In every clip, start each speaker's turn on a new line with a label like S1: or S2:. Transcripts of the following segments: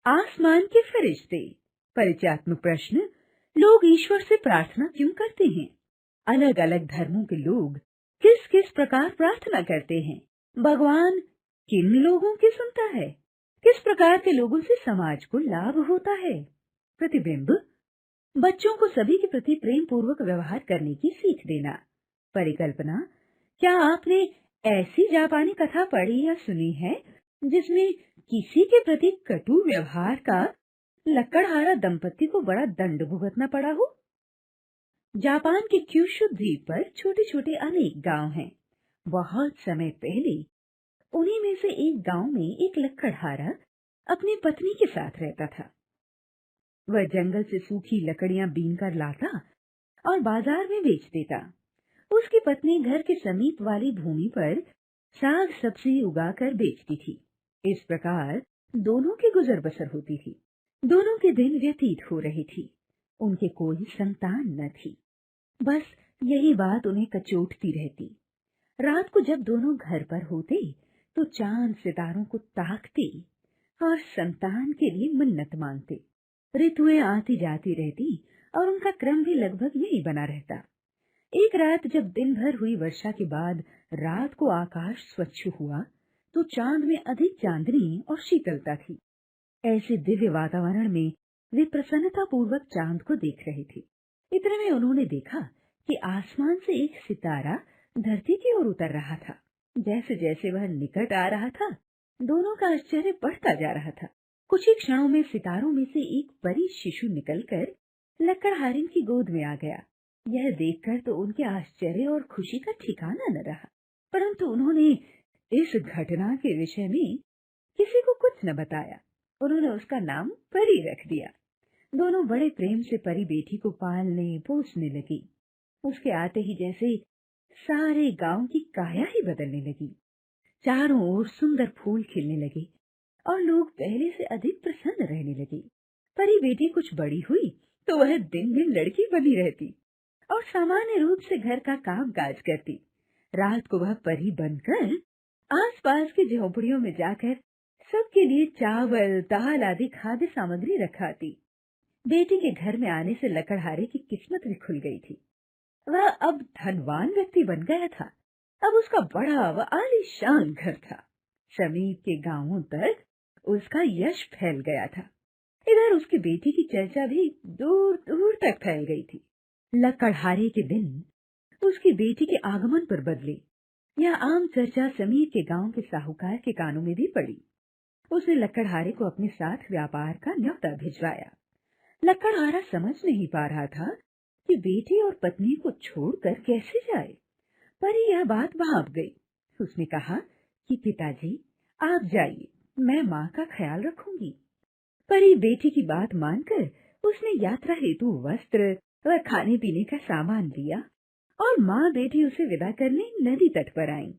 S1: आसमान के फरिश्ते। परिचयात्मक प्रश्न। लोग ईश्वर से प्रार्थना क्यों करते हैं? अलग अलग धर्मों के लोग किस किस प्रकार प्रार्थना करते हैं? भगवान किन लोगों की सुनता है? किस प्रकार के लोगों से समाज को लाभ होता है? प्रतिबिंब। बच्चों को सभी के प्रति प्रेम पूर्वक व्यवहार करने की सीख देना। परिकल्पना। क्या आपने ऐसी जापानी कथा पढ़ी या सुनी है जिसमें किसी के प्रति कटु व्यवहार का लकड़हारा दंपति को बड़ा दंड भुगतना पड़ा हो? जापान के क्यूशु द्वीप पर छोटे छोटे अनेक गांव हैं। बहुत समय पहले उन्हीं में से एक गांव में एक लकड़हारा अपनी पत्नी के साथ रहता था। वह जंगल से सूखी लकड़ियां बीनकर लाता और बाजार में बेच देता। उसकी पत्नी घर के समीप वाली भूमि पर साग सब्जी उगाकर बेचती थी। इस प्रकार दोनों की गुजर बसर होती थी। दोनों के दिन व्यतीत हो रही थी। उनके कोई संतान न थी। बस यही बात उन्हें कचोटती रहती। रात को जब दोनों घर पर होते तो चांद सितारों को ताकते और संतान के लिए मन्नत मांगते। ऋतुएं आती जाती रहती और उनका क्रम भी लगभग यही बना रहता। एक रात जब दिन भर हुई वर्षा के बाद रात को आकाश स्वच्छ हुआ तो चांद में अधिक चांदनी और शीतलता थी। ऐसे दिव्य वातावरण में वे प्रसन्नता पूर्वक चांद को देख रहे थे। इतने में उन्होंने देखा कि आसमान से एक सितारा धरती की ओर उतर रहा था। जैसे जैसे वह निकट आ रहा था, दोनों का आश्चर्य बढ़ता जा रहा था। कुछ ही क्षणों में सितारों में से एक परी शिशु निकलकर लकड़हारिन की गोद में आ गया। यह देखकर तो उनके आश्चर्य और खुशी का ठिकाना न रहा, परंतु उन्होंने इस घटना के विषय में किसी को कुछ न बताया। उन्होंने उसका नाम परी रख दिया। दोनों बड़े प्रेम से परी बेटी को पालने पोसने लगी। उसके आते ही जैसे सारे गांव की काया ही बदलने लगी। चारों ओर सुंदर फूल खिलने लगे और लोग पहले से अधिक प्रसन्न रहने लगे। परी बेटी कुछ बड़ी हुई तो वह दिन दिन लड़की बनी रहती और सामान्य रूप से घर का काम काज करती। रात को वह परी बनकर आसपास की झोपड़ियों में जाकर सबके लिए चावल दाल आदि खाद्य सामग्री रखाती। बेटी के घर में आने से लकड़हारे की किस्मत भी खुल गई थी। वह अब धनवान व्यक्ति बन गया था। अब उसका बड़ा व आलीशान घर था। समीप के गांवों तक उसका यश फैल गया था। इधर उसकी बेटी की चर्चा भी दूर दूर तक फैल गई थी। लकड़हारे के दिन उसकी बेटी के आगमन पर बदले। यह आम चर्चा समीप के गांव के साहूकार के कानों में भी पड़ी। उसने लकड़हारे को अपने साथ व्यापार का न्योता भिजवाया। लकड़हारा समझ नहीं पा रहा था कि बेटी और पत्नी को छोड़कर कैसे जाए। पर यह बात भाप गई। उसने कहा कि पिताजी आप जाइए, मैं माँ का ख्याल रखूंगी। परी बेटी की बात मानकर उसने यात्रा हेतु वस्त्र व खाने पीने का सामान लिया और माँ बेटी उसे विदा करने नदी तट पर आईं।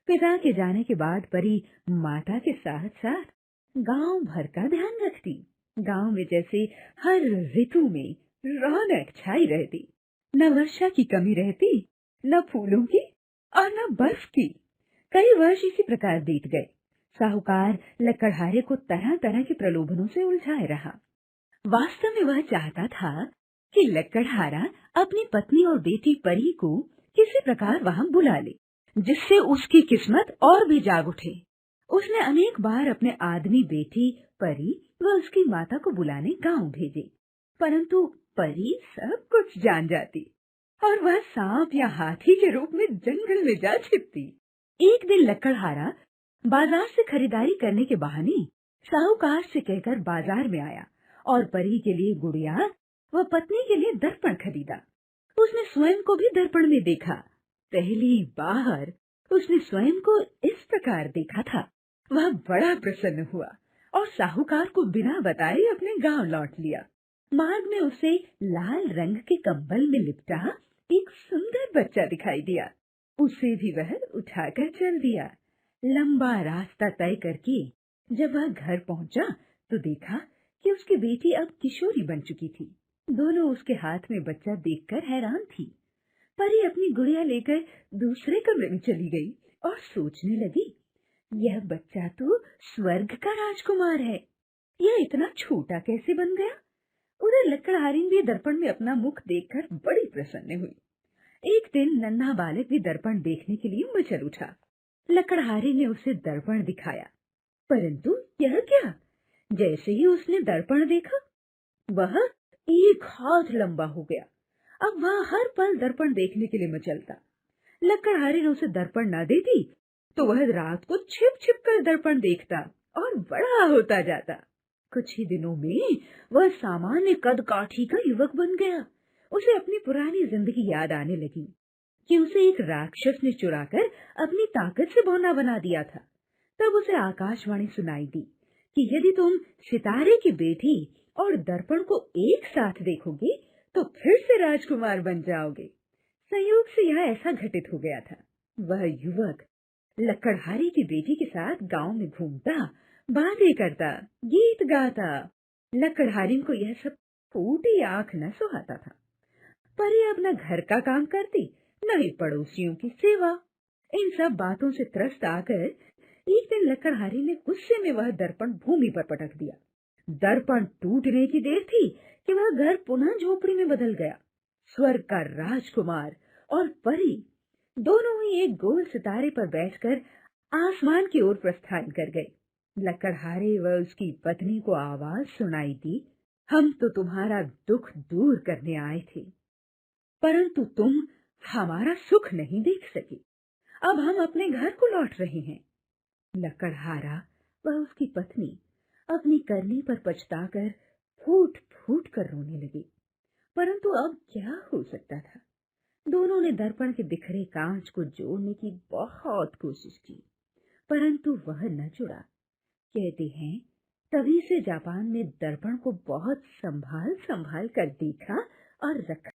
S1: पिता के जाने के बाद परी माता के साथ साथ गांव भर का ध्यान रखती। गांव में जैसे हर ऋतु में रौनक छाई रहती। न वर्षा की कमी रहती, न फूलों की और न बर्फ की। कई वर्ष इसी प्रकार बीत गए। साहूकार लकड़हारे को तरह तरह के प्रलोभनों से उलझाए रहा। वास्तव में वह चाहता था कि लकड़हारा अपनी पत्नी और बेटी परी को किसी प्रकार वहां बुला ले, जिससे उसकी किस्मत और भी जाग उठे। उसने अनेक बार अपने आदमी बेटी परी व उसकी माता को बुलाने गांव भेजे, परंतु परी सब कुछ जान जाती और वह सांप या हाथी के रूप में जंगल में जा छिपती। एक दिन लकड़हारा बाजार से खरीदारी करने के बहाने साहूकार से कहकर बाजार में आया और परी के लिए गुड़िया व पत्नी के लिए दर्पण खरीदा। उसने स्वयं को भी दर्पण में देखा। पहली बार उसने स्वयं को इस प्रकार देखा था। वह बड़ा प्रसन्न हुआ और साहूकार को बिना बताए अपने गांव लौट लिया। मार्ग में उसे लाल रंग के कंबल में लिपटा एक सुंदर बच्चा दिखाई दिया। उसे भी वह उठाकर चल दिया। लंबा रास्ता तय करके जब वह घर पहुंचा तो देखा कि उसकी बेटी अब किशोरी बन चुकी थी। दोनों उसके हाथ में बच्चा देखकर हैरान थी। परी अपनी गुड़िया लेकर दूसरे कमरे में चली गई और सोचने लगी, यह बच्चा तो स्वर्ग का राजकुमार है। यह इतना छोटा कैसे बन गया? उधर लकड़हारिन भी दर्पण में अपना मुख देखकर बड़ी प्रसन्न हुई। एक दिन नन्हा बालक भी दर्पण देखने के लिए मचल उठा। लकड़हारी ने उसे दर्पण दिखाया, परंतु यह क्या? जैसे ही उसने दर्पण देखा, वह 1 हाथ लंबा हो गया। अब वह हर पल दर्पण देखने के लिए मचलता। लकड़हारी ने उसे दर्पण न देती तो वह रात को छिप छिप कर दर्पण देखता और बड़ा होता जाता। कुछ ही दिनों में वह सामान्य कद काठी का युवक बन गया। उसे अपनी पुरानी जिंदगी याद आने लगी कि उसे एक राक्षस ने चुराकर अपनी ताकत से बौना बना दिया था। तब उसे आकाशवाणी सुनाई दी कि यदि तुम सितारे की बेटी और दर्पण को एक साथ देखोगे तो फिर से राजकुमार बन जाओगे। संयोग से यह ऐसा घटित हो गया था। वह युवक लकड़हारी की बेटी के साथ गांव में घूमता, बातें करता, गीत गाता। लकड़हारी को यह सब फूटी आंख न सुहाता था, पर यह अपना घर का काम करती, न ही पड़ोसियों की सेवा। इन सब बातों से त्रस्त आकर एक दिन लकड़हारी ने गुस्से में वह दर्पण भूमि पर पटक दिया। दर्पण टूटने की देर थी कि वह घर पुनः झोपड़ी में बदल गया। स्वर्ग का राजकुमार और परी दोनों ही एक गोल सितारे पर बैठकर आसमान की ओर प्रस्थान कर गए। लकड़हारे व उसकी पत्नी को आवाज सुनाई दी, हम तो तुम्हारा दुख दूर करने आए थे, परंतु तुम हमारा सुख नहीं देख सके। अब हम अपने घर को लौट रहे हैं। लकड़हारा व उसकी पत्नी अपनी करनी पर पछताकर फूट फूट कर रोने लगे, परंतु अब क्या हो सकता था। दोनों ने दर्पण के बिखरे कांच को जोड़ने की बहुत कोशिश की, परंतु वह न जुड़ा। कहते हैं तभी से जापान में दर्पण को बहुत संभाल संभाल कर देखा और रखा।